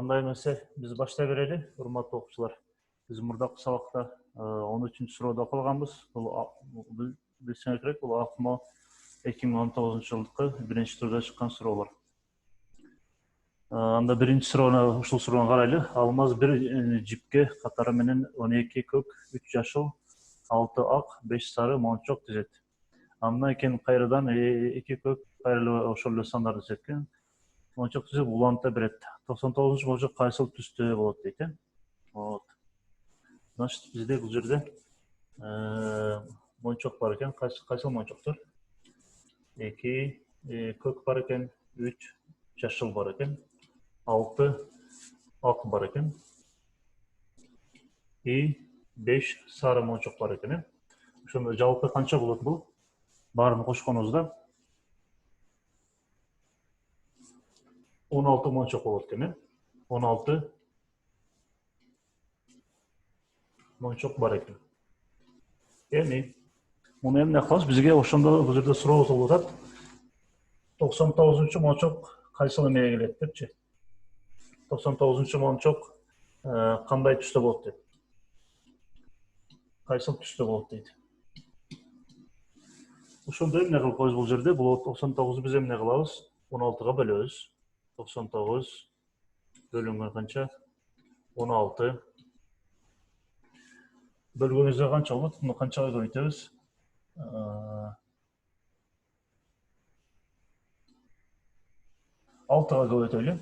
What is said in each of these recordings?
Андай эмесе биз баштай берели, урматтуу окуучулар. Биз мурдакы сабакта 13 сурооду окуганбыз. Бул билсеңер керек, бул АКМО 2019 жылдыкы биринчи турда чыккан суроолор. Анда биринчи суроону, ушул суроону карайлы. Алмаз бир жипке катары менен 12 көк, 3 жашыл, 6 ак, 5 сары мончок тизет. Андан кийин кайрадан 2 көк, кайра ошол эле сандарды тизет. Мончок түзүп уланта берет. 99 мончок кайсыл түстө болот дейт. Вот. Значит, бизде бул жерде мончок бар экен. Кайсыл мончоктор? 2 көк бар экен, 3 жашыл бар экен, 6 ак бар экен. И 5 сары мончок бар экен. Ошондо жалпы канча болот бул? Баарын кошконубузда 16 мончок болот экен. 16 мончок бар экен. Эми муну эмне кылабыз? Бизге ошондо бул жерде суроо болуп атат. 99 мончок кайсыл эмеге келет депчи. 99 мончок кандай түстө болот деп. Кайсыл түстө болот дейт. Ошондо эмне кылып коебуз бул жерде? Бул 99 биз эмне кылабыз? 16га бөлөбүз. 99 бөлүнгөн канча? 16. Бөлгөнүздө канча болот? Муну канчага көбөйтөбүз? 6га көбөйтөлү.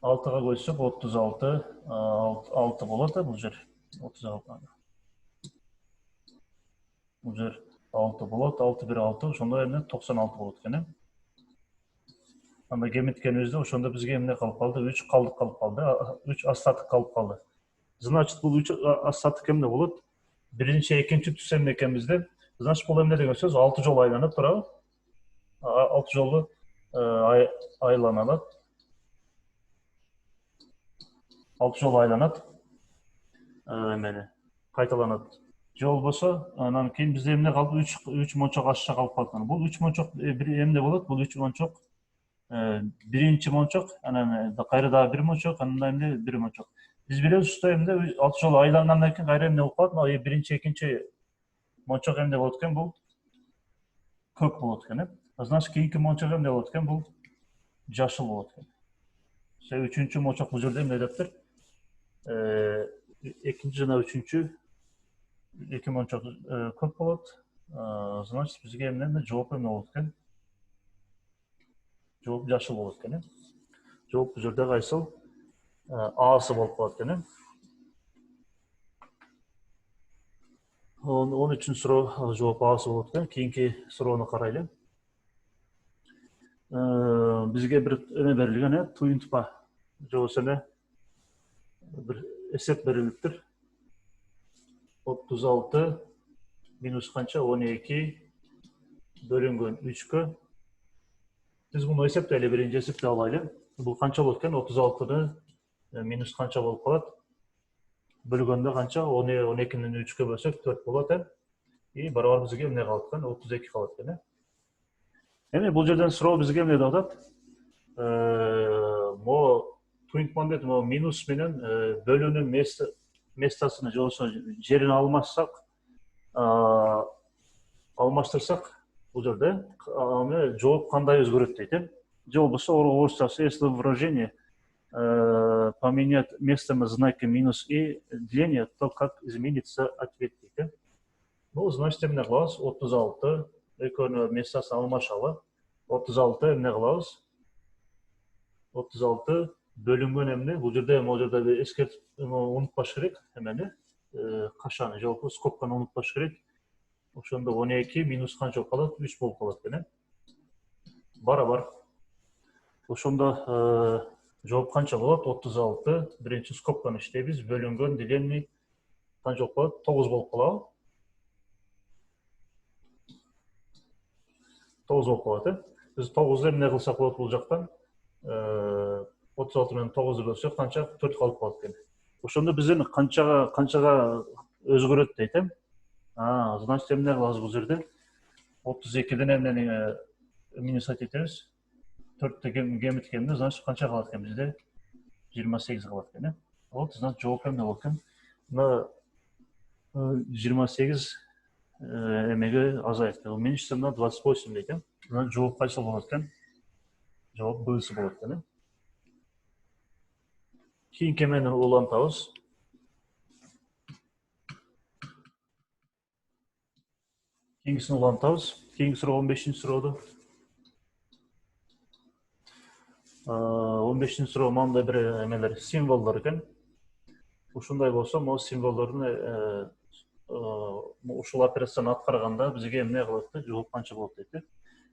6га көбөйтсөк 36, 6 болот бул жер. 36. Бул жер 6 болот, 6 1 6, ошондо эмне 96 болот экен. Анда кемиткенибизде ошондо бизге эмне калып калды? 3 калдык калып калды. 3 остаток калып калды. Значит, бул 3 остаток эмне болот? Биринчи, экинчи түс эмне экен бизде? Значит, бул эмне деген сөз? 6 жолу айланат, туурабы? 6 жолу айланат. 6 жолу айланат. Эмени кайталанат. Же болбосо, анан кийин бизде эмне калды? 3 мончок ашча калып калган. Бул 3 мончок эмне болот? Бул 3 мончок биринчи мончок, анан кайра дагы 1 мончок, андан эмне 1 мончок. Биз билебиз что эмне 6 жолу айлангандан кийин кайра эмне болуп калат? Биринчи, экинчи мончок эмне болот экен? Бул көк болот экен. Значит, кийинки мончок эмне болот экен? Бул жашыл болот экен. Үчүнчү мончок бул жерде эмне дептир? Экинчи жана үчүнчү 2 мончок көк болот. Значит, бизге эмне жооп эмне болот экен? Жооп жашыл болот экен. Жооп бул жерде кайсыл? Асы болуп калат экен. 13 суроо жооп Асы болот экен. Кийинки суроону карайлы. Бизге бир эме берилген, туюнтпа. Же болбосо бир эсеп берилиптир. 36 минус канча? 12 бөлүнгөн 3кө. Биз муну эсептейли, биринчи эсептеп алайлы. Бул канча болот экен? 36-ны минус канча болуп калат? Бөлгөндө канча? 12-ні 3кө бөлсөк 4 болот. И барабар бизге эмне калат экен? 32 калат экен. Эми бул жерден суроо бизге эмне деп атат? Мо туюнтманы дейт, мо минус менен бөлүүнүн местосуна, же болбосо жерин алмаштырсак, бул жерде жооп кандай өзгөрөт дейт. Же болбосо орусчасы, если выражение поменять местами знаки минус и деление, то как изменится ответ дейт. Ну, значит, эмне кылабыз? 36 экөөнү местосын алмашалы. 36 эмне кылабыз? 36 бөлүнгөн эмне? Бул жерде эскертип унутпаш керек эмени, кашаны, же болбосо скобканы унутпаш керек. Ошондо 12 минус канча болуп калат? 3 болуп калат экен. Барабар. Ошондо жооп канча болот? 36 биринчи скобканы иштейбиз. Бөлүнгөн деление канча болуп калат? 9 болуп калабы? 9 болуп калат. Биз 9-ду эмне кылсак болот бул жактан? 36 менен 9-ду бөлсөк канча? 4 калып калат экен. Ошондо бизден канчага өзгөрөт дейт. Значит, эмне кылабыз бул жерде? 32-ден эмнени минус этебиз? 4-тө кемиткенде, значит, канча калат экен бизде? 28 қалады екен. Вот, значит, жауап эмне болот экен? Мына 28 эмеге азайып. Меньше на 28 екен. Мына жауап қайсы болот екен? Жауап Б-сы болот экен. Кийинки эмени улантабыз. Кийинкисин улантабыз. Кийинки суроо 15-чи сурооду. 15-чи суроо мындай бир эмелер символдор экен. Ушундай болсо, могу символдордун ушул операцияны аткарганда бизге эмне кылат да, жооп канча болот дейт.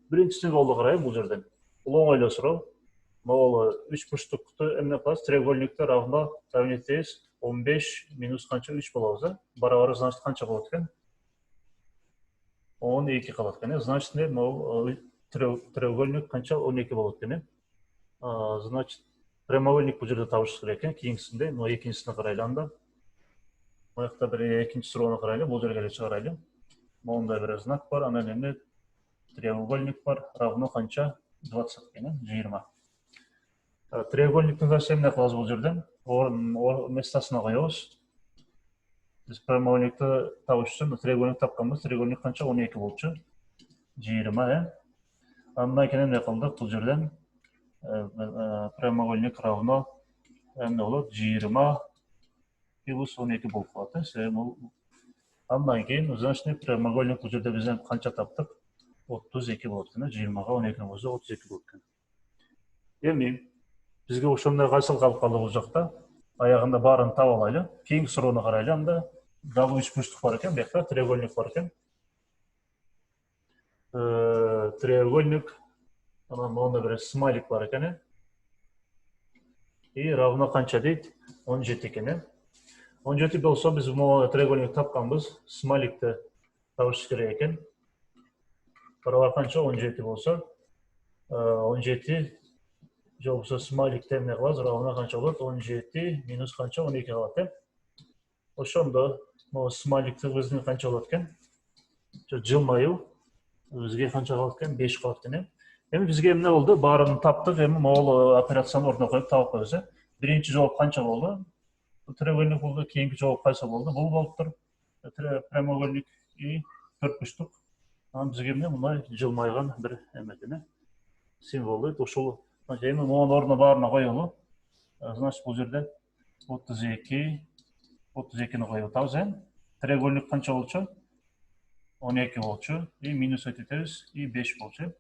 Биринчи символду карайлы бул жерден. Бул оңойлуу суроо. Могу 3 бурчтукту эмне кылабыз? Треугольникти равно равнетейбиз. 15 минус канча 3 болобуз, барабар, значит, канча болот экен? 12 калат экен. Значит, могу треугольник канча 12 болот экен. Значит, прямоугольник бул жерде табыш керек экен. Кийинкисинде, но экинчисине карайлы анда. Мына бир экинчи суроону карайлы, бул жерге эле чыгарайлы. Мондай бир знак бар, анан эмне треугольник бар, равно канча 20 экен, 20. Треугольниктин дагы эмне кылабыз бул жерден? Местосуна коебуз. Биз прямоугольникти табыш үчүн треугольник тапканбыз. Треугольник канча? 12 болчу. 20, Андан кийин эмне кылдык бул жерден? Прямоугольник равно эмне болот? 20 плюс 12 болуп калат. Андан кийин, значит, прямоугольник бул жерде бизден канча таптык? 32 болот экен. 20га 12 болсо 32 болот экен. Эми бизге ошондой кайсыл калып калды бул жакта? Аягында баарын таап алайлы. Кийинки суроону карайлы. Анда дагы 3 бурчтук бар экен, биякта треугольник бар экен. Треугольник, анан монда бир смайлик бар экен. И равно канча дейт? 17 экен. 17 болсо биз могу треугольник тапканбыз. Смайликти табыш керек экен. Барабар канча? 17 болсо 17 же болбосо смайликти эмне кылабыз? Равно канча болот? 17 минус канча? 12 калат. Ошондо могу смайликти биздин канча болот экен? Жылмайуу бизге канча калат экен? 5 калат экен. Эми бизге эмне болду? Баарын таптык. Эми могул операцияны ордуна коюп таап коебуз. Биринчи жооп канча болду? Треугольник болду. Кийинки жооп кайсы болду? Бул болуптур. Прямоугольник и төртбурчтук. Анан бизге эмне? Мындай жылмайган бир эме экен. Символ дейт. Ушул эми монун ордуна баарына коелу. Значит, бул жерде 32-ни коюп атабыз. Треугольник канча болчу? 12 болчу. И минус этебиз и 5 болчу.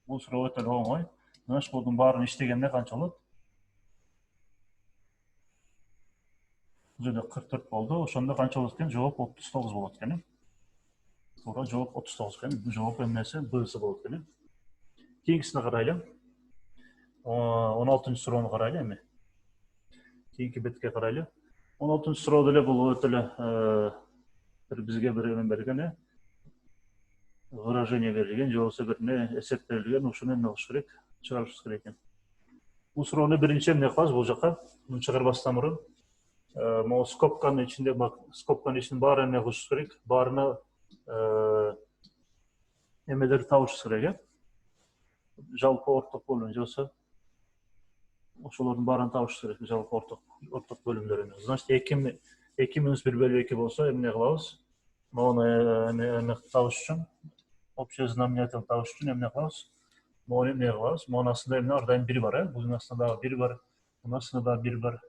Бул суроо өтө оңой. Значит, булдун баарын иштегенде канча болот? Бул жерде 44 болду. Ошондо канча болот экен? Жооп 39 болот экен. Туура, жооп 39 экен. Бул жооп эмнеси? Б-сы болот экен. Кийинкисине карайлы. 16-чы суроону карайлы эми. Кийинки бетке карайлы. 16-чы суроо деле бул өтө эле бизге бир эме берилген, выражение берилген, же болбосо бир не эсеп берилген, ушуну эмне кылыш керек? Чыгарыш керек экен. Бул суроону биринчи эмне кылабыз бул жака? Муну чыгарбастан мурун могу скобканын ичинде, скобканын ичинин баары эмне кылыш керек? Баарына эмелерди табыш керек, жалпы орток бөлүм, же болбосо ошолордун баарын табыш керек, жалпы орток бөлүмдөрүн. Значит, 2 минус 1 бөлү 2 болсо эмне кылабыз? Могуну эме табыш үчүн, общий знаменатель табыш үчүн эмне кылабыз? Могуну эмне кылабыз? Могунун астында эмне бар? Дайым 1 бар, Бунун астында дагы 1 бар, мунун астында дагы 1 бар.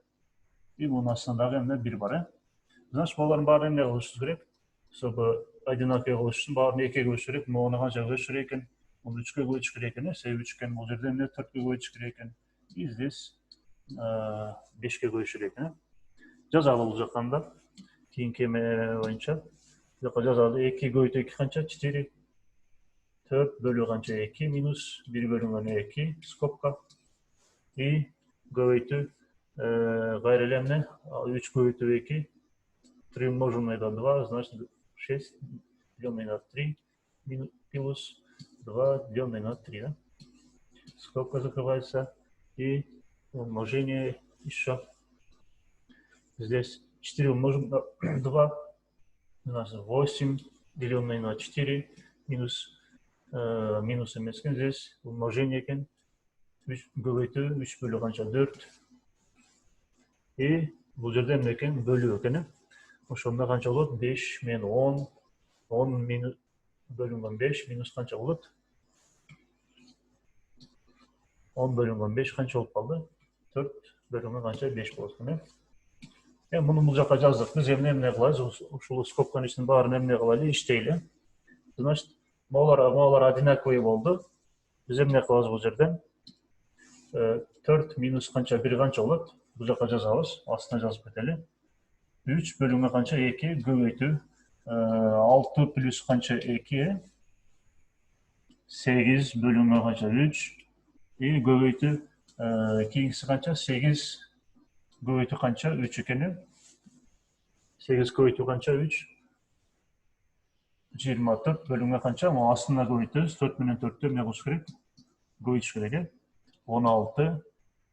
И мунун астында дагы эмне 1 бар, Значит, булардын баарын эмне кылышыбыз керек? Чтобы одинаковый кылыш үчүн баарын 2ге бөлүш керек. Могуну канча бөлүш керек экен? Муну 3ке бөлүш керек экен, себеби 3 экен. Бул жерде эмне 4ке бөлүш керек экен? И здесь 5ке бөлүш керек экен. Жазалы бул жакканда. Кийинки эме боюнча жака жазалы. 2 көбөйтүү 2 канча? 4. 4 бөлүү канча? 2 минус 1 бөлүнгөн 2 скобка. И көбөйтүү кайра эле эмне? 3 көбөйтүү 2. 3 умноженное на 2, значит 6 деленное на 3 плюс 2 деленное на 3. Скобка закрывается. И умножение еще. Здесь 4 умножим на 2. У нас 8 деленное на 4 минус эмескен. Здесь умножение экен. 3 көбөйтүү 3 бөлүү канча? 4. Бұл жерде эмне экен? Бөлүү экен. Ошондо канча болот? 5 мен 10. 10 минус бөлүнгөн 5 минус канча болот? 10 бөлүнгөн 5 канча болуп калды? 4 бөлүнгөн канча? 5 болот экен. Муну бул жака жаздык. Биз эмне кылабыз? Ушул скобканын ичинин баарын эмне кылайлы? Иштейли. Значит, могулар одинаковый болду. Биз эмне кылабыз бул жерден? 4 минус канча? 1 канча болот? Бул жака жазабыз. Астына жазып кетели. 3 bölümü kança 2 göbeytü 6 plus kança 2 8 bölümü kança 3 göbeytü keyingisi kança 8 göbeytü kança 3 ekeni 8 göbeytü kança 3 24 bölümü kança ama aslında göbeytüz 4 bilen 4'te ne kılış gerek? Göbeytiş gerek 16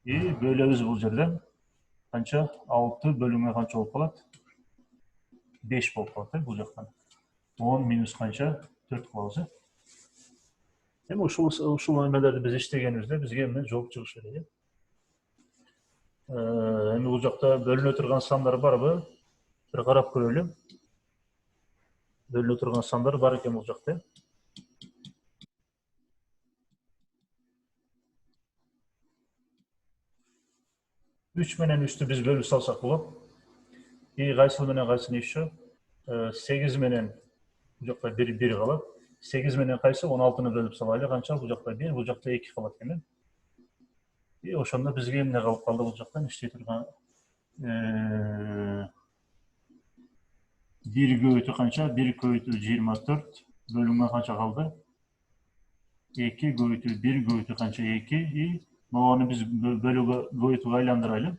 bölüyoruz bu yerden kança 6 bölümü kança olup kalat 5 болып қалады бұл жақтан 10 минус қанша 4 қалады. Эми ушул эмелерди биз иштегенибизде бизге эмне жооп чыгыш керек. Эми бул жакта бөлүнө турган сандар барбы? Бир карап көрөлү. Бөлүнө турган сандар бар экен бул жакта. 3 менен 3'tü biz bölüp salsak болот. Кайсыл менен кайсыны еще 8 менен бул жакта 1 калат. 8 менен кайсы 16-ны бөлүп салайлы. Канча бул жакта 1, бул жакта 2 калат экен. Ошондо бизге эмне калып калды бул жактан иштей турган 1 көбөйтүү канча? 1 көбөйтүү 24 бөлүнгөн канча калды? 2 көбөйтүү 1 көбөйтүү канча? 2 могуну биз бөлүүгө көбөйтүүгө айландырайлы.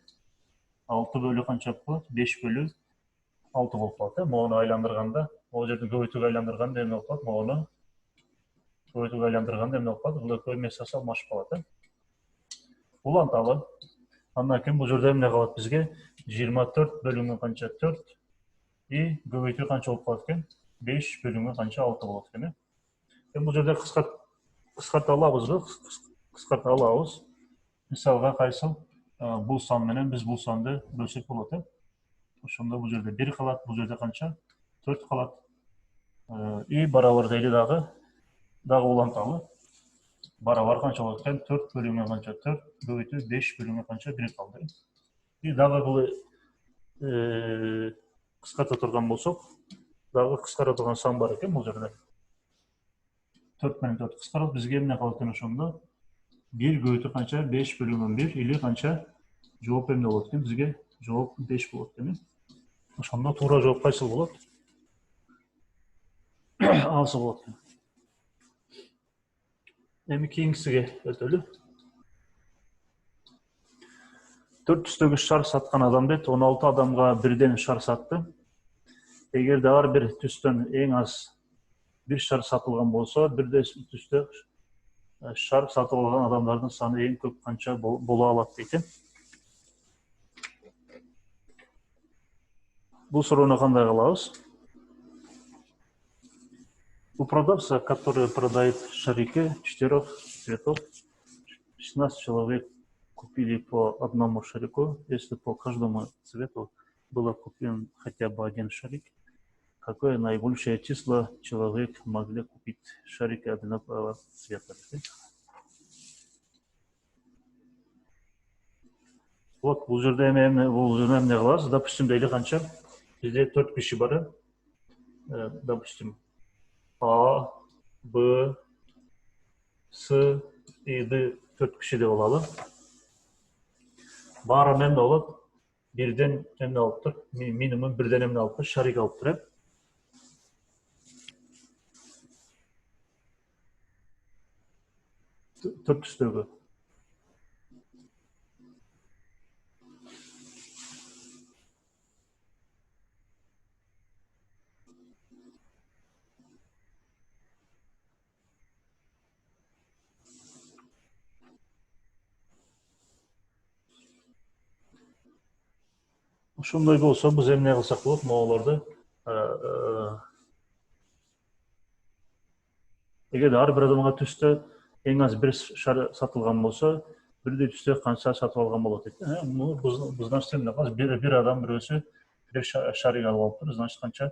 6 bölü kança болот? 5 bölü 6 болуп калат. Могуну айландырганда, могу жерден көбөйтүүгө айландырганда эмне болуп калат? Могуну көбөйтүүгө айландырганда эмне болуп калат? Бул экөө эмеси салмашып калат. Уланталы. Андан кийин бул жерде эмне калат бизге? 24 bölүнгөн канча? 4 көбөйтүү канча болуп калат экен? 5 bölүнгөн канча? 6 болот экен. Бул жерде кыскарта алабызбы? Кыскарта алабыз. Мисалга кайсыл? Бул сан менен биз бул санды бөлсөк болот. Ошондо бул жерде 1 калат, бул жерде канча? 4 калат. Барабар дейли дагы уланталы. Барабар канча болот экен? 4 bölүнгөн канча? 4 көбөйтүү 5 bölүнгөн канча? 1 калды. Дагы бул кыскарта турган болсок, дагы кыскара турган сан бар экен бул жерде. 4 менен 4 кыскарат, бизге эмне калат экен ошондо? 1 көбөйтүү канча? 5 bölүнгөн 1 или канча? Жооп эмне болот экен? Бизге жооп 5 болот экен. Ошондо туура жооп кайсыл болот? Асы болот. Эми кийинкисиге өтөлү. 400-төгү шар саткан адам дейт, 16 адамга бирден шар сатты. Эгерде ар бир түстөн эң аз бир шар сатылган болсо, бирде түстө шар сатып алган адамдардын саны эң көп канча боло алат дейт. Бул суроону кандай кылабыз? У продавца, который продает шарики 4 цветов, 16 человек купили по одному шарику. Если по каждому цвету было куплен хотя бы один шарик, какое наибольшее число человек могли купить шарики одинакового цвета? Вот, бул жерде эмне кылабыз? Допустим, дейли канча? Бизде 4 киши бар. Допустим, А, Б, С, Д 4 киши деп алалы. Баары эмне болот? Бирден эмне алыптыр? Минимум бирден эмне алыптыр? Шарик алыптыр. 400-төгү. Ошондой болсо, биз эмне кылсак болот? Могуларды эгерде ар бир адамга түстө эң аз бир шар сатылган болсо, 1 түсте қанша сатып алған болады дейді. Бұл значит эмне кылабыз? Bir адам бирөөсү бир шарик алып алыптыр. Значит қанша?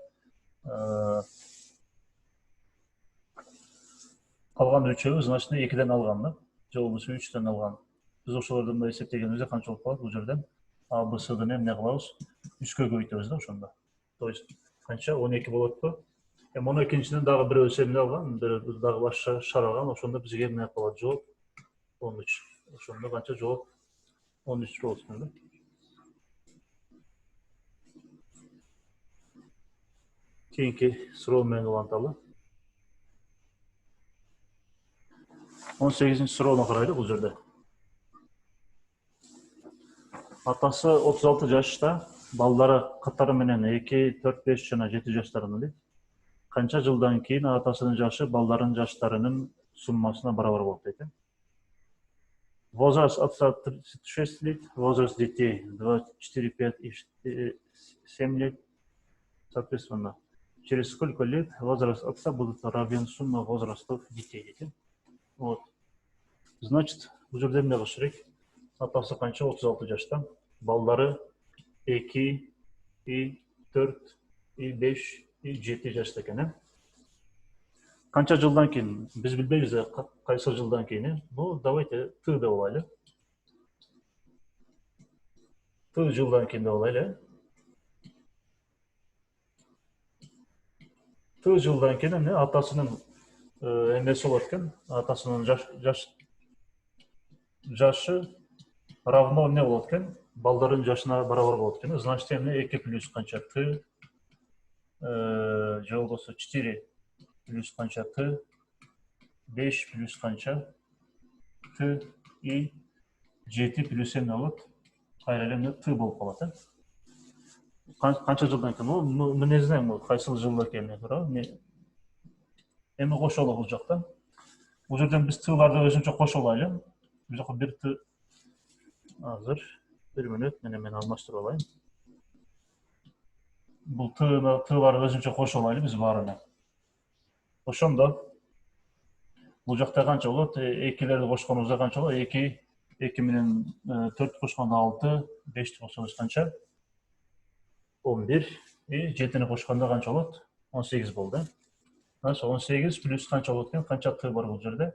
Қалған үчөөбү значит 2ден алган да. Же болбосо 3тен алган. Биз ошолорду мындай эсептегенибизде канча болуп калат? Бул жерден А, Б, С'ден эмне кылабыз? 3кө көбөйтөбүз да ошондо. То есть канча 12 болотпу? Муну экинчиден дагы бирөөсү эмне алган? Дагы башка шар алган. Ошондо бизге эмне калат? Жооп 13. Ошондо канча жооп 13 болот экен да. Кийинки суроо менен уланталы. 18-ci суроону карайлы бул жерде. Атасы 36 жашта, балдары катары менен 2, 4, 5 жана 7 жаштарында дейт. Канча жылдан кийин атасынын жашы балдарын жаштарынын суммасына барабар болот дейт. Возраст отца 36 лет, возраст детей 2, 4, 5 и 7 лет. Соответственно, через сколько лет возраст отца будет равен сумме возрастов детей. Вот. Значит, бул жерде эмне кылыш керек? Атасы канча? 36 жашта. Балдары 2, 4, 5, 7 жашта экен. Канча жылдан кийин? Биз билбейбиз, кайсы жылдан кийин. Ну, давайте Т деп алайлы. Т жылдан кийин деп алайлы. Т жылдан кийин эмне? Атасынын эмеси болот экен. Атасынын жашы равно эмне болот экен? Балдарын жашына барабар болот экен. Значит, эмне 2 плюс канча? Т же болбосо 4 плюс канча? Т 5 плюс канча? Т и 7 плюс эмне болот? Кайра эмне? Т болуп калат. Канча жылдан кийин? Мен не знаю, кайсы жылда экенин туурабы. Эми кошолу бул жакта. Бул жерден биз T'ларды өзүнчө кошуп алайлы. Бул жака бир Т азыр 1 мүнөт мен алмаштырып алайын. Бул T'ларды өзүнчө кошуп алайлы биз баарына. Ошондо бул жакта канча болот? 2лерди кошконубузда канча болот? 2 менен 4 кошкондо 6, 5 кошсоңуз канча? 11 и 7-ни кошкондо канча болот? 18 болду. 18 плюс канча болот экен? Канча Т бар бул жерде?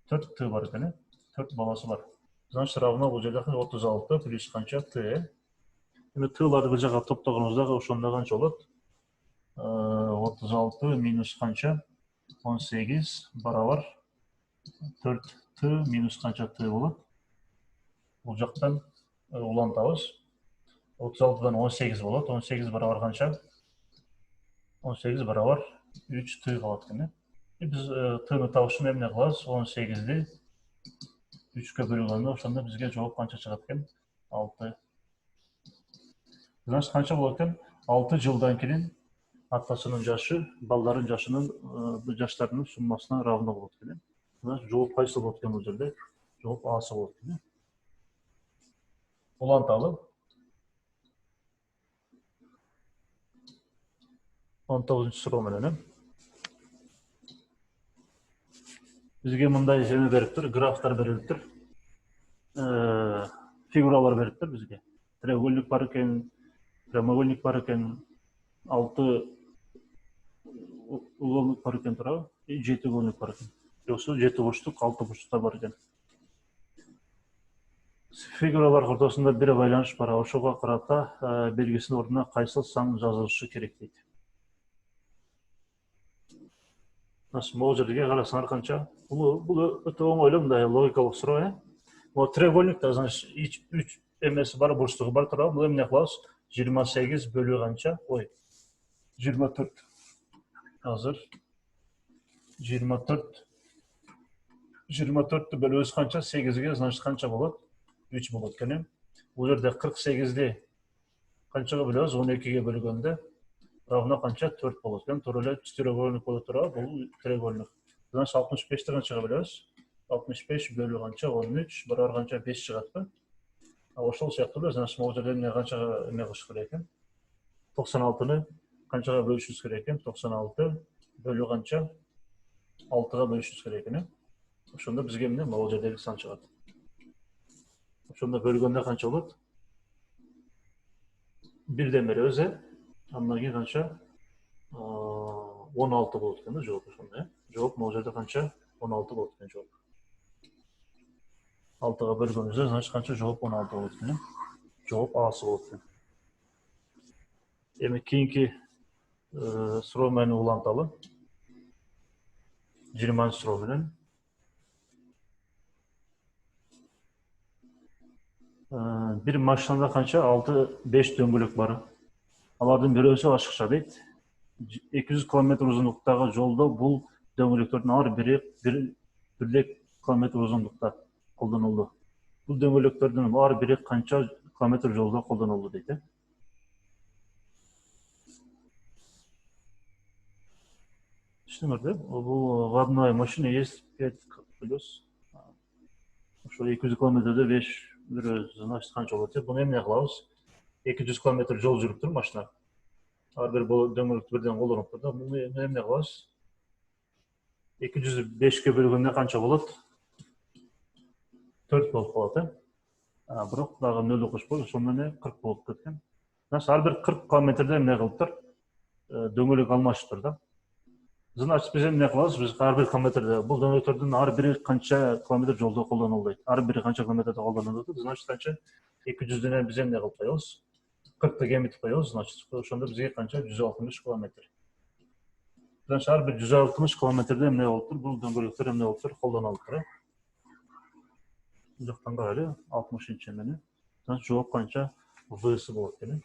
4 Т бар экен. 4 баласы бар. Значит, равно бул жерде 36 плюс канча Т. Эми T'ларды бир жака топтогонубузда ошондо канча болот? 36 минус канча? 18 барабар 4 Т минус канча Т болот? Бул жактан улантабыз. 36-дан 18 болот. 18 барабар канча? 18 барабар 3 Т калат экен. Биз T'ны табыш үчүн эмне кылабыз? 18-ди 3кө бөлгөндө ошондо бизге жооп канча чыгат экен? 6. Значит, канча болот экен? 6 жылдан кийин атасынын жашы балдарын жаштарынын суммасына равно болот экен. Значит, жооп кайсы болот экен бул жерде? Жооп Асы болот экен. Уланталы. 19-ci суроо менен. Бизге мындай эме бериптир, графтар берилиптир. Фигуралар бериптир бизге. Треугольник бар экен, прямоугольник бар экен, 6 уголник бар экен туурабы? И 7 уголник бар экен. Жоксо 7 бурчтук, 6 бурчтуктар бар экен. Фигуралар ортосунда бир байланыш бар. Ошого карата белгисинин ордуна кайсы сан жазылышы керек дейт. Могу жерге карасаңар канча? Бул өтө оңойлуу, мындай логикалык суроо. Бул треугольникте, значит, 3 эмеси бар, бурчтугу бар туурабы? Бул эмне кылабыз? 28 бөлүү канча? 24. Азыр 24. 24-тү бөлөбүз канча? 8ге, значит, канча болот? 3 болот экен. Бул жерде 48-ди канчага бөлөбүз? 12ге бөлгөндө равно канча? 4 болот экен. Туура эле четырехугольник болот туурабы? Бул треугольник. Значит, 65-ти канчага бөлөбүз? 65 бөлүү канча? 13 барабар канча? 5 чыгатпы? Ошол сыяктуу эле, значит, могу жерде эмне канчага эме кылыш керек экен? 96-ны канчага бөлүшүбүз керек экен? 96 бөлүү канча? 6га бөлүшүбүз керек экен. Ошондо бизге эмне? Могу жердеги сан чыгат. Ошондо бөлгөндө канча болот? 1'den beri öze. Andan keyin kança? 16 болот экен да жооп ошондо. Жооп могул жерде канча? 16 болот экен жооп. 6-га бөлгөнүбүздө, значит канча жооп 16 болот экен. Жооп A'сы болот экен. Эми кийинки суроо менен уланталы. 20-суроо менен. Bir машинада канча 6-5 дөңгөлөк бар. Алардын бирөөсү ашыкча дейт. 200 км узундуктагы жолдо бул дөңгөлөктөрдүн ар бири бирлик километр узундукта колдонулду. Бул дөңгөлөктөрдүн ар бири канча километр жолдо колдонулду дейт. Түшүнүңөрдү? Бул в одной машине есть 5 колес. Ошо 200 километрде 5 значит канча болот деп. Буну эмне кылабыз? 200 км жол жүрүп тур машина. Ар бир дөңгөлөктү бирден колдонуп тур да. Буну эмне кылабыз? 205ке бөлгөндө канча болот? 4 болуп калат, бирок дагы 0 кошпой, ошондо эмне 40 болуп кеткен. Значит, ар бир 40 километрде эмне кылыптыр? Дөңгөлөк алмашыптыр да. Значит, биз эмне кылабыз? Биз ар бир километрде бул дөңгөлөктөрдүн ар бири канча километр жолдо колдонулду дейт. Ар бири канча километрде колдонулду дейт. Значит, канча 200дөн биз эмне кылып коебуз? 40ты кемитип коебуз. Значит, ошондо бизге канча 160 километр. Значит, ар бир 160 километрде эмне болуптур? Бул дөңгөлөктөр эмне болуптур? Колдонулуптур. Бул жактан карайлы, 60-чы эмени. Значит, жооп канча? В'сы болот экен.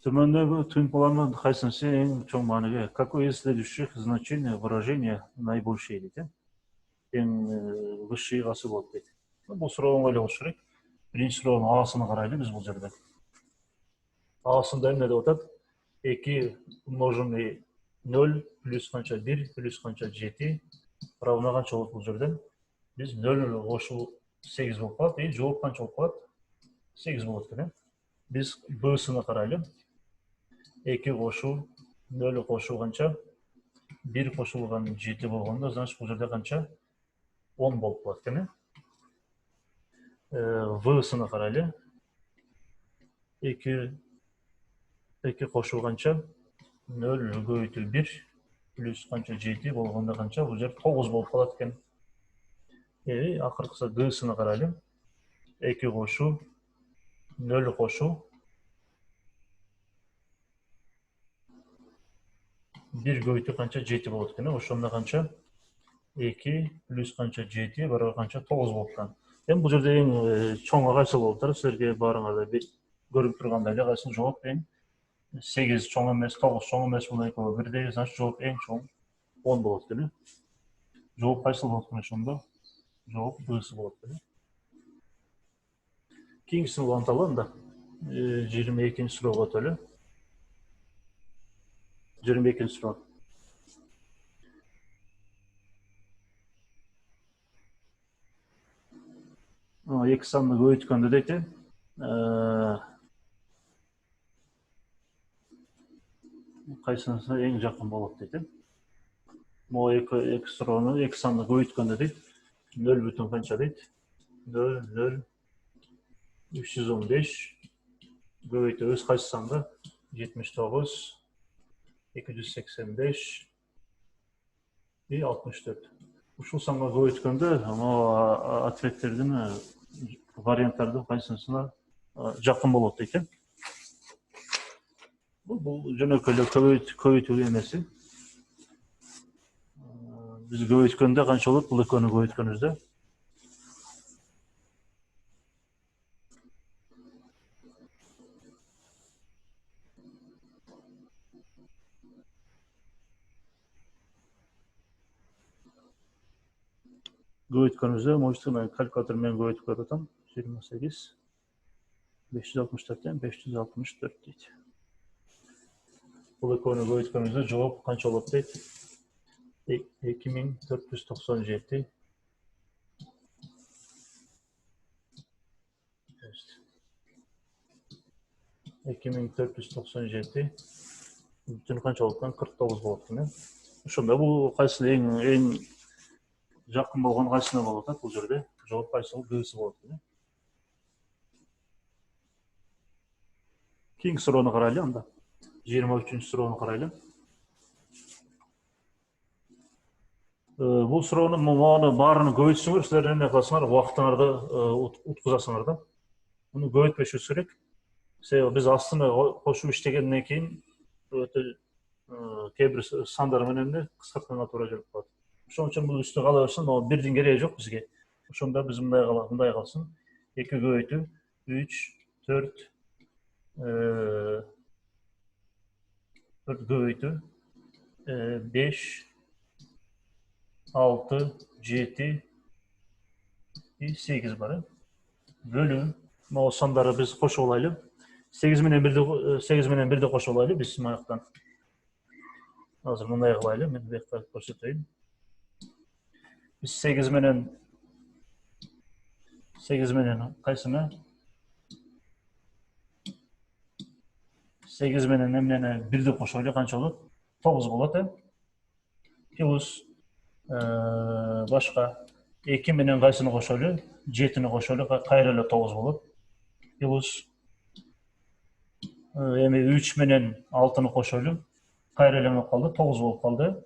Төмөндөгү түйүнпалардын кайсынысы эң чоң мааниге? Какое из следующих значений выражения наибольшее дейт? Эң высший кайсы болот дейт. Бул суроо оңой эле болуш керек. Биринчи суроонун A'сын карайлы биз бул жерде. A'сында эмне деп атат? 2 умноженный 0 плюс канча 1 плюс канча 7 равно канча болот бул жерден? Биз 0 кошуу 8 болуп калат, и жооп канча болуп калат? 8 болот экен. Биз B'сыны карайлы. 2 кошуу 0 кошуу канча? 1 кошулган 7 болгондо, значит бул жерде канча? 10 болуп калат экен. V'сыны карайлы. 2 кошуу канча? 0 көбөйтүү 1 плюс канча 7 болгондо канча? Бул жер 9 болуп калат экен. Акыркысы G'сыны карайлы. 2 кошуу 0 кошуу 1 көбөйтүү канча 7 болот экен. Ошондо канча? 2 плюс канча 7 барабар канча? 9 болуп калат. Эми бул жерде эң чоң кайсы болуп атат? Силерге баарыңарда көрүп тургандай эле кайсы жооп эң 8 чоң эмес, 9 чоң эмес, бул экөө бирдей, значит жооп эң чоң 10 болот экен. Жооп кайсы болот экен ошондо? Жооп B'сы болот экен. Кийинкисин уланталы анда. 22-нчи суроого өтөлү. 22-нчи суроо. Эки санды көбөйткөндө дейт. Кайсынысы эң жакын болот дейт. Могу эки суроону эки санды көбөйткөндө дейт. 0 бүтүн канча дейт? 0 0 315 көбөйтөбүз кайсы санга? 79 285 и 64. Ушул санга көбөйткөндө ответтердин варианттардын кайсынысына жакын болот дейт. Бул жөнөкөй эле көбөйтүү эмеси. Биз көбөйткөндө канча болот? Бул экөөнү көбөйткөнүбүздө может мен калькулятор менен көбөйтүп көрүп атам. 28 564 564 дейт. Бул экөөнү көбөйткөнүбүздө жооп канча болот дейт? 2497 2497 бүтүн канча болот? 49 болот экен. Ошондо бул кайсы эң жақын болған қайсысына болып жатады бұл жерде? Жауап қайсысы Б-сі болады. Кейінгі сұрауны қарайлы анда. 23-ші сұрауны қарайлы. Бұл сұрауны мағаны барын көбейтсіңдер, сіздер не қыласыңдар, уақытыңарды ұтқызасыңдар да. Бұны көбейтпеу керек. Біз астына қошу іштегеннен кейін кейбір сандарменен де қысқартқанға тура келіп қалады. Ошон үчүн бул үстү кала берсин, но бирдин кереги жок бизге. Ошондо биз мындай калсын. 2 көбөйтүү 3 4 4 көбөйтүү 5 6 7 8 бар. Бөлүү. Могу сандарды биз кошуп алайлы. 8 менен 1 кошуп алайлы биз маяктан. Азыр мындай кылайлы, мен бекте көрсөтөйүн. Biz 8 menen kaysına 8 menen emnene 1'de koşuyla kança olur? 9 болады. Plus başka 2 menen kaysını koşuyla 7'ni koşuyla kayrayla 9 olur. Plus 3 menen 6'nı koşuyla kayrayla kaldı 9 olup kaldı.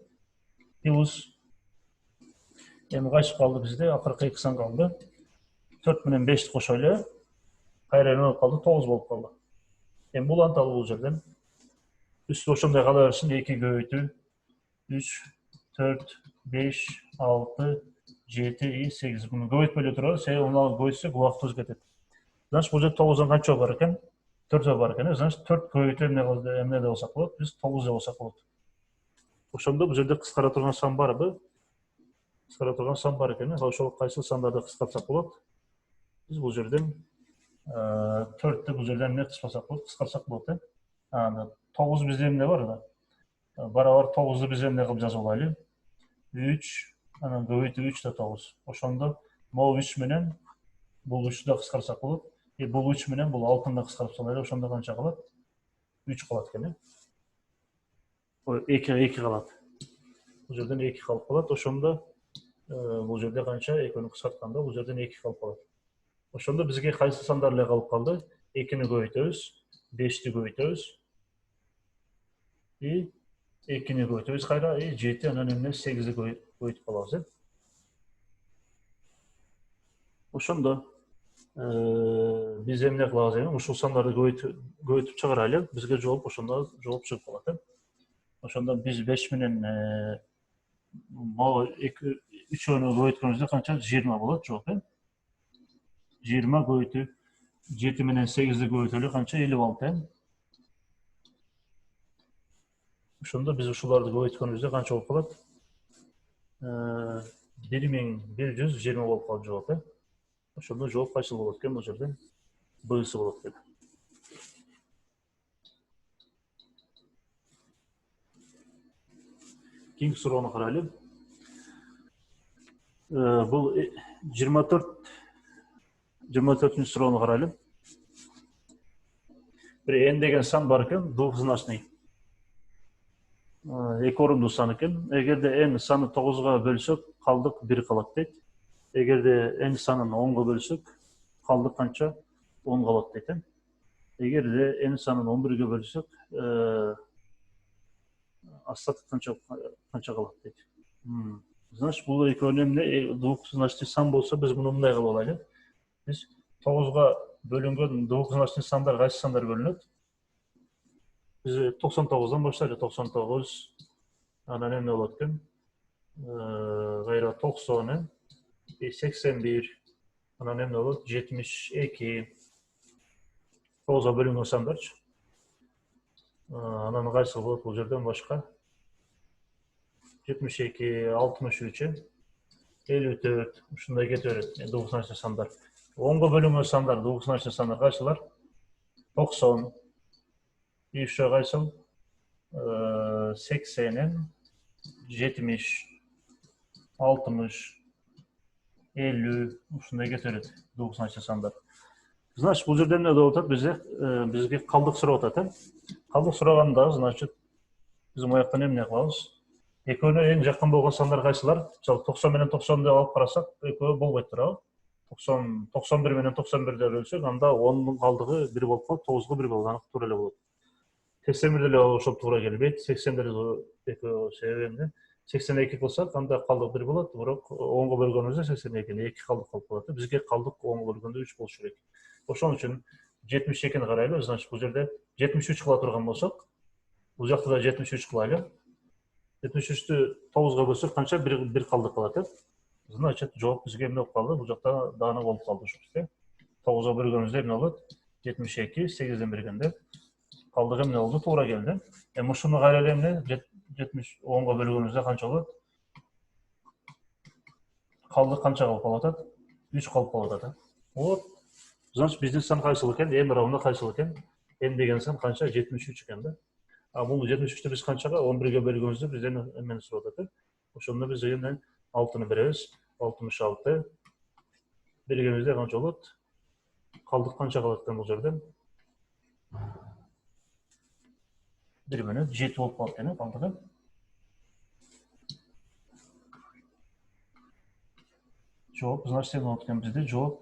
Plus kaç kaldı bizde? Akırkı 2 san kaldı. 4 menen 5'ti koşuyla kayrayla olup kaldı 9 olup kaldı. Bu antalı bu жерден. Üstü oşamda kalırsın 2 göğütü 3 4 5 6 7 8 bunu göğüt böyle turarız. Onu göğütsek vaqt özgörtedi. Значит, bu жерде 9'dan kaç var eкен? 4 var eкен. Значит, 4 göğütü emne de olsak болады. Biz 9 da olsak болады. Oşamda bu жерде қысқара тұрған сан бар бі? Қысқара тұрған сан бар екен. Ошол кайсы сандарды кыскартсак болот? Biz bu жерден 4'te bu жерден эмне кыскартсак болот? Кыскартсак болот. 9 bizde emne var da. Barabar 9'u biz emne kılıp жазып алайлы. 3, анан көбөйтүү 3 да 9. Ошондо могу 3 менен бул 3'ü да кыскартсак болот. Бул 3 менен бул 6'ны да кыскартып салайлы. Ошондо канча калат? 3 калат экен. 2 калат. Бул жерден 2 калып калат. Ошондо бул жерде канча? 2'ні кыскартканда бул жерден 2 калып калат. Ошондо бизге кайсы сандар эле калып калды? 2'ni көбөйтөбүз, 5'ti көбөйтөбүз. 2'ni көбөйтөбүz кайра, 7 анан эмне 8'и көбөйтүп калабыз. Ошондо биз эмне кылабыз эми? Ушул сандарды көбөйтүп чыгарайлы. Бизге жооп ошондо жооп чыгып калат. Ошондо биз 5 менен могу 3'ünü көбөйткөнүбүздө канча? 20 болот жооп. 20 көбөйтүү 7 менен 8'и көбөйтөлү канча? 56. Ошондо биз ушуларды көбөйткөнүбүздө канча болуп калат? 1120 болуп калат жооп. Ошондо жооп кайсы болот экен бул жерде? Б-сы болот экен. Кийинки суроону карайлы. Бул 24-чү суроону карайлы. Bir n деген сан бар экен, двухзначный. 2 орындуу сан экен. Эгерде n саны 9'ga бөлсөк, калдык 1 калат дейт. Эгерде n санын 10'ga бөлсөк, калдык канча? 10 калат дейт. Эгерде n санын 11'ге бөлсөк, остаток канча калат дейт. Значит, бул экөөнүн эмне двухзначный сан болсо, биз муну мындай кылып алайлы. Биз 9'ga бөлүнгөн двухзначный сандар кайсы сандар бөлүнөт? Biz 99'dan başlayalım. 99, andan emne bolot eкен? Gayra 90, 81, andan emne bolot? 72, 9'a bölünген sanдар. Andan kaysı bolot bul жерден başka? 72, 63, 54, şunday getiriyor. 90 sanдар. 10'a bölüngen sanдар, 90 sanдар kaysylar? 90, еще кайсыл? 80, 70, 60, 50, ушундай кетет 90 сандар. Значит, бул жерде эмне болуп атат? Бизге калдык сурап атат. Калдык сураганда, значит, биз мояктан эмне кылабыз? Экөөнө эң жакын болгон сандар кайсылар? Мисалы 90 менен 90ды алып карасак, экөө болбойт туурабы? 91 менен 91ди бөлсөк, анда 10дун калдыгы 1 болуп калат, 9го 1 болот, аныкы туура эле болот. 81 деле ошол туура келбейт. 80 деле экөө себеби эмне? 82 кылсак, анда калдык 1 болот, бирок 10го бөлгөнүбүздө 82 2 калдык калып калат. Бизге калдык 10го бөлгөндө 3 болуш керек. Ошон үчүн 72-ни карайлы. Значит, бул жерде 73 кыла турган болсок, бул жакта да 73 кылайлы. 73-тү 9го бөлсөк канча? 1 калдык калат, Значит, жооп бизге эмне болуп калды? Бул жакта даана болуп калды ушул, 9го бөлгөнүбүздө эмне болот? 72, 8ден бергенде калдыгы эмне болду? Туура келди. Эми ушуну кайра эмне? 70 10го бөлгөнүбүздө канча болот? Калдык канча калып калат? 3 калып калат. Вот. Значит, биздин сан кайсыл экен? М равно кайсыл экен? М деген сан канча? 73 экен да. А бул 73-тү биз канчага? 11ге бөлгөнүбүздө бизден эмени сурап атат. Ошондо биз эми 6-ны беребиз. 66 бергенибизде канча болот? Калдык канча калат экен бул жерде? 1 менен 7 болуп калат экен, калдыгы. Жооп, значит, эмне болот экен бизде? Жооп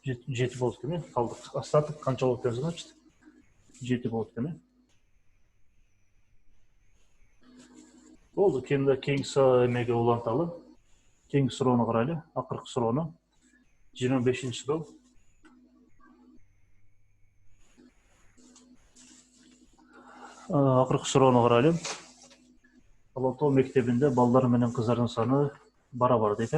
7 болот экен, калдык. Остаток канча болот экен, значит? 7 болот экен. Болду, кийинки эмеге уланталы. Кийинки суроону карайлы, акыркы суроону. 25-суроо. Акыркы суроону карайлы. Ала Тоо мектебинде балдар менен кыздардын саны барабар дейт.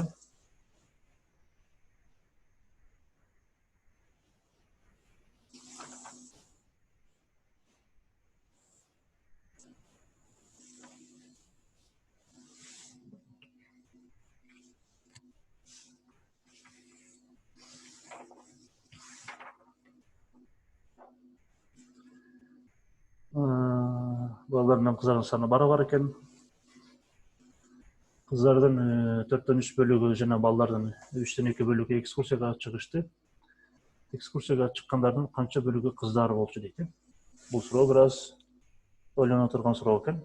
Балдар менен кыздардын саны барабар экен. Кыздардын 4төн 3 бөлүгү жана балдардын 3төн 2 бөлүгү экскурсияга чыгышты. Экскурсияга чыккандардын канча бөлүгү кыздар болчу дейт. Бул суроо бир аз ойлоно турган суроо экен.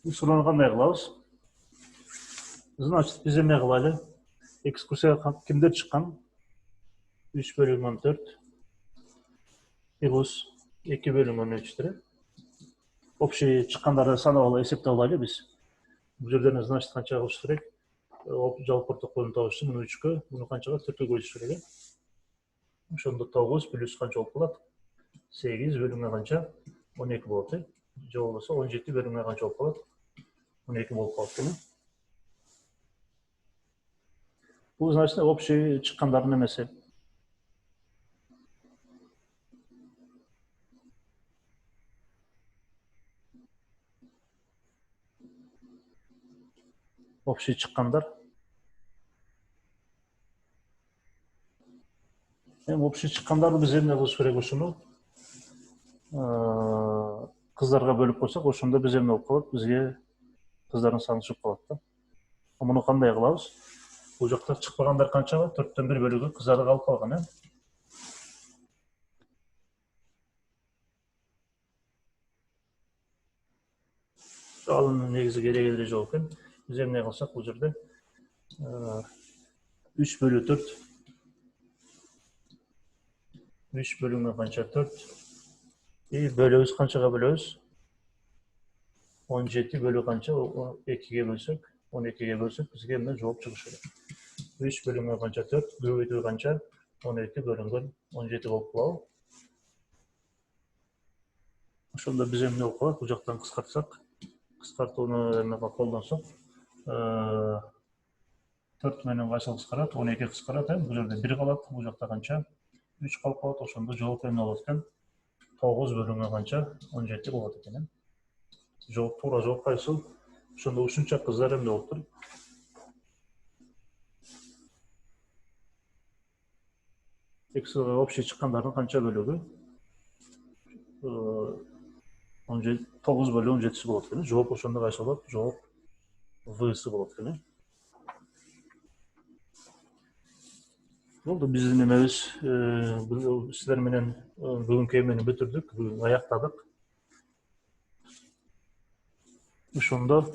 Бул суроону кандай кылабыз? Значит, биз эмне кылайлы? Экскурсияга кимдер чыккан? 3 бөлүнгөн 4 плюс 2 бөлүнгөн 3. Общий чыккандарды санап алып эсептеп алайлы биз. Бул жерден, значит, канча кылыш керек? Жалпы орток бөлүм табыш үчүн муну 3кө, муну канчага? 4кө бөлүш керек. Ошондо 9 плюс канча болуп калат? 8 бөлүнгө канча? 12 болот. Же болбосо 17 бөлүнгө канча болуп калат? 12 болуп калат. Бул, значит, общий чыккандардын эмеси. Общий чыккандар. Эми общий чыккандарды биз эмне кылыш керек ушуну? Кыздарга бөлүп койсок, ошондо биз эмне болуп калат? Бизге кыздардын саны чыгып калат да. Муну кандай кылабыз? Бул жакта чыкпагандар канчага? 4төн 1 бөлүгү кыздарды калып калган, Суалдын негизи кереги эле жок экен. Биз эмне кылсак бул жерде 3 бөлү 4 3 бөлүнгө канча? 4 и бөлөбүз, канчага бөлөбүз? 17 бөлү канча? 2ге бөлсөк, 12ге бөлсөк бизге эмне жооп чыгышы керек? 3 бөлүнгө канча? 4 көбөйтүү канча? 12 бөлүнгөн 17 болуп калабы? Ошондо биз эмне болуп калат? Бул жактан кыскартсак, кыскартууну эмеге колдонсок, 4 менен кайсыл кыскарат? 12 кыскарат, бул жерде 1 калат. Бул жакта канча? 3 қалып қалады, ошондо жооп эмне болот экен? 9 бөлүнгөн канча? 17 болот экен. Жооп туура жооп кайсыл? Ошондо ушунча кыздар эмне болуптур? X общий чыккандардын канча бөлүгү? 9 бөлү 17 болот экен. Жооп ошондо кайсы болот? Жооп V'сы болот экен. Болду, биздин эмебиз силер менен бүгүнкү эмени бүтүрдүк, бүгүн аяктадык. Ошондо